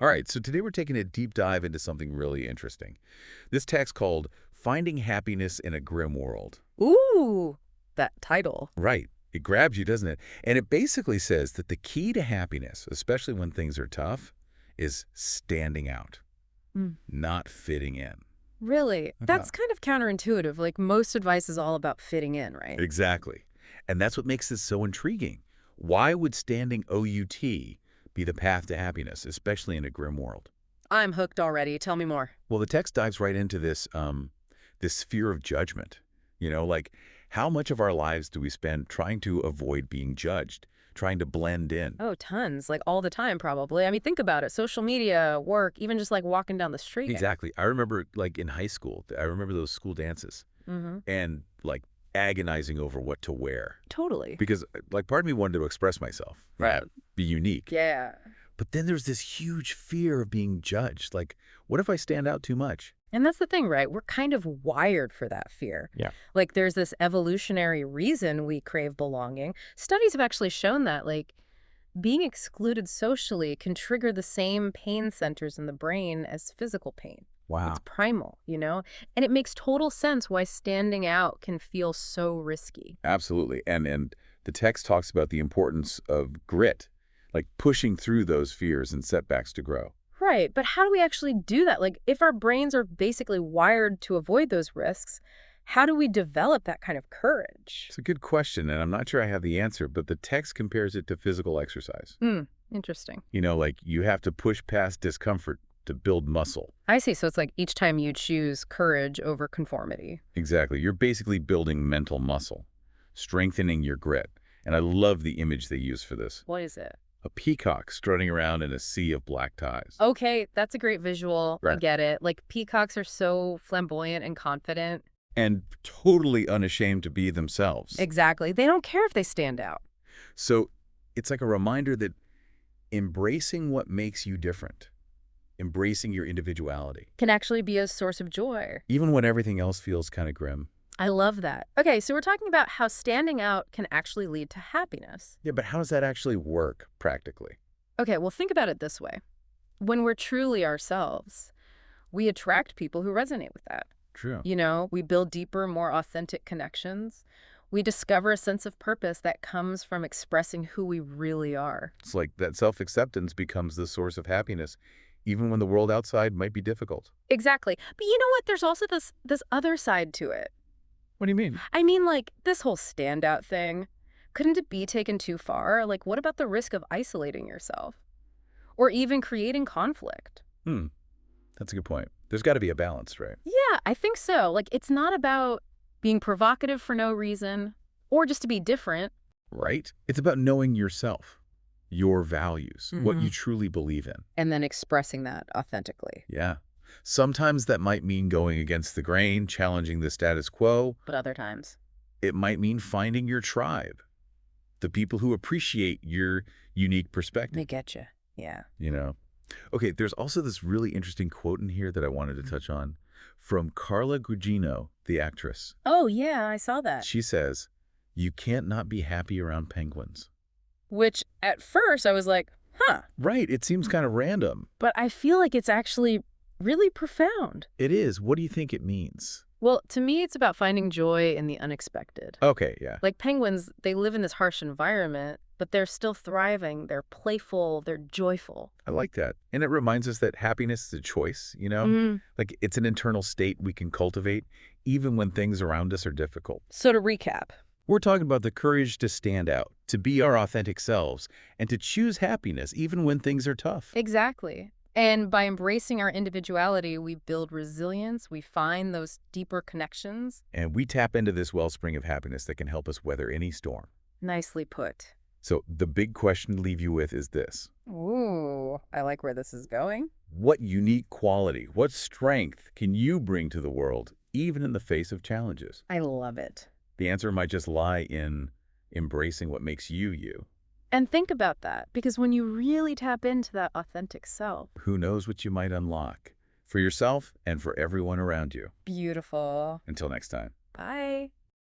All right, so today we're taking a deep dive into something really interesting. This text called Finding Happiness in a Grim World. Ooh, that title. Right. It grabs you, doesn't it? And it basically says that the key to happiness, especially when things are tough, is standing out, Mm. not fitting in. Really? Uh, That's kind of counterintuitive. Like most advice is all about fitting in, right? Exactly. And that's what makes this so intriguing. Why would standing OUT be the path to happiness, especially in a grim world? I'm hooked already. Tell me more. Well, the text dives right into this fear of judgment. Like how much of our lives do we spend trying to avoid being judged, trying to blend in? Oh, tons. Like all the time, probably. I mean, think about it. Social media, work, even just like walking down the street. Exactly. I remember like in high school, I remember those school dances Mm-hmm. and like agonizing over what to wear Totally. because like part of me wanted to express myself, Right. be unique. Yeah. But then there's this huge fear of being judged. Like, what if I stand out too much? And that's the thing, right? We're kind of wired for that fear. Yeah. Like there's this evolutionary reason we crave belonging. Studies have actually shown that, like, being excluded socially can trigger the same pain centers in the brain as physical pain. Wow. It's primal, you know? And it makes total sense why standing out can feel so risky. Absolutely. And the text talks about the importance of grit, like pushing through those fears and setbacks to grow. Right, but how do we actually do that? Like, if our brains are basically wired to avoid those risks, how do we develop that kind of courage? It's a good question, and I'm not sure I have the answer, but the text compares it to physical exercise. Hmm, interesting. Like you have to push past discomfort to build muscle. I see. So it's like each time you choose courage over conformity. Exactly. You're basically building mental muscle, strengthening your grit. And I love the image they use for this. What is it? A peacock strutting around in a sea of black ties. Okay, that's a great visual. I Right. get it. Like peacocks are so flamboyant and confident. And totally unashamed to be themselves. Exactly. They don't care if they stand out. So it's like a reminder that embracing what makes you different, embracing your individuality, Can actually be a source of joy. even when everything else feels kind of grim. I love that. Okay, so we're talking about how standing out can actually lead to happiness. Yeah, but how does that actually work practically? Okay, well, think about it this way. When we're truly ourselves, we attract people who resonate with that. True. You know, we build deeper, more authentic connections. We discover a sense of purpose that comes from expressing who we really are. It's like that self-acceptance becomes the source of happiness, even when the world outside might be difficult. Exactly. But you know what? There's also this other side to it. What do you mean? I mean, like, this whole standout thing, couldn't it be taken too far? Like, what about the risk of isolating yourself? Or even creating conflict? Hmm, that's a good point. There's got to be a balance, right? Yeah, I think so. Like, it's not about being provocative for no reason or just to be different. Right? It's about knowing yourself, your values, what you Mhm. truly believe in. And then expressing that authentically. Yeah. Sometimes that might mean going against the grain, challenging the status quo. But other times, It might mean finding your tribe, the people who appreciate your unique perspective, they get you. Yeah. you know? Okay, there's also this really interesting quote in here that I wanted to touch on from Carla Gugino, the actress. Oh, yeah, I saw that. She says, "You can't not be happy around penguins." Which at first I was like, huh. Right, it seems kind of random. But I feel like it's actually really profound. It is. What do you think it means? Well, to me, it's about finding joy in the unexpected. Okay, yeah. Like penguins, they live in this harsh environment, but they're still thriving. They're playful. They're joyful. I like that. And it reminds us that happiness is a choice, you know? Mm. Like it's an internal state we can cultivate even when things around us are difficult. So to recap, We're talking about the courage to stand out, to be our authentic selves, and to choose happiness even when things are tough. exactly. And by embracing our individuality, we build resilience. We find those deeper connections. And we tap into this wellspring of happiness that can help us weather any storm. Nicely put. So the big question to leave you with is this. Ooh, I like where this is going. What unique quality, what strength can you bring to the world, even in the face of challenges? I love it. The answer might just lie in embracing what makes you you. And think about that, because when you really tap into that authentic self, Who knows what you might unlock for yourself and for everyone around you. beautiful. Until next time. Bye.